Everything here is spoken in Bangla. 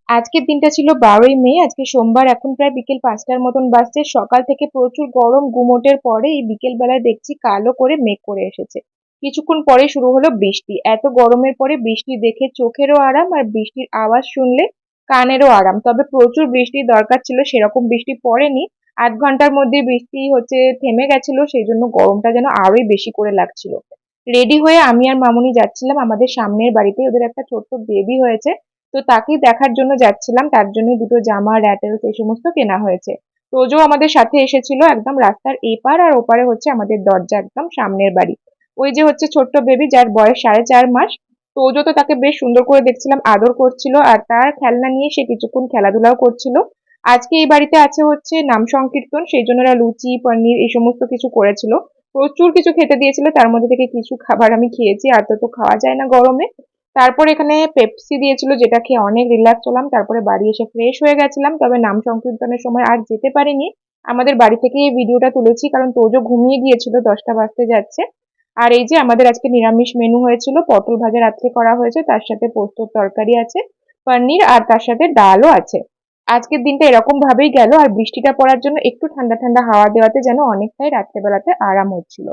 আজকের দিনটা ছিল 12ই মে। আজকে সোমবার। এখন প্রায় বিকেল 5টার মতন বাজছে। সকাল থেকে প্রচুর গরম, গুমোটের পরে এই বিকেল বেলায় দেখছি কালো করে মেঘ করে এসেছে। কিছুক্ষণ পরে শুরু হলো বৃষ্টি। এত গরমের পরে বৃষ্টি দেখে চোখেরও আরাম, আর বৃষ্টির আওয়াজ শুনলে কানেরও আরাম। তবে প্রচুর বৃষ্টির দরকার ছিল, সেরকম বৃষ্টি পড়েনি। আধ ঘন্টার মধ্যে বৃষ্টি থেমে গেছিল, সেই জন্য গরমটা যেন আরোই বেশি করে লাগছিল। রেডি হয়ে আমি আর মামুনি যাচ্ছিলাম আমাদের সামনের বাড়িতে। ওদের একটা ছোট্ট বেবি হয়েছে, তো তাকেই দেখার জন্য যাচ্ছিলাম। তার জন্য দুটো জামা, র্যাটেলস এই সমস্ত কেনা হয়েছে। তোজো আমাদের সাথে এসেছিল। একদম রাস্তার এপার আর ওপারে হচ্ছে আমাদের দরজা, একদম সামনের বাড়ি। ওই যে হচ্ছে ছোট্ট বেবি, যার বয়স 4.5 মাস। তোজো তো তাকে বেশ সুন্দর করে দেখছিলাম আদর করছিল, আর তার খেলনা নিয়ে সে কিছুক্ষণ খেলাধুলাও করছিল। আজকে এই বাড়িতে আছে হচ্ছে নাম সংকীর্তন, সেই জন্য ওরা লুচি, পনির এই সমস্ত কিছু করেছিল। প্রচুর কিছু খেতে দিয়েছিল, তার মধ্যে থেকে কিছু খাবার আমি খেয়েছি, আর তো খাওয়া যায় না গরমে। তারপর এখানে পেপসি দিয়েছিল, যেটা খেয়ে অনেক রিল্যাক্স হলাম। তারপরে বাড়ি এসে ফ্রেশ হয়ে গেছিলাম, তবে নাম সংকীর্তনের সময় আর যেতে পারিনি। আমাদের বাড়ি থেকে এই ভিডিওটা তুলেছি, কারণ তোজো ঘুমিয়ে গিয়েছিল, 10টা বাজতে যাচ্ছে। আর এই যে আমাদের আজকে নিরামিষ মেনু হয়েছিল, পটল ভাজা রাত্রে করা হয়েছে, তার সাথে পোস্তর তরকারি আছে, পনির, আর তার সাথে ডালও আছে। আজকের দিনটা এরকম ভাবেই গেল, আর বৃষ্টিটা পড়ার জন্য একটু ঠান্ডা ঠান্ডা হাওয়া দেওয়াতে যেন অনেকটাই রাত্রেবেলাতে আরাম হচ্ছিল।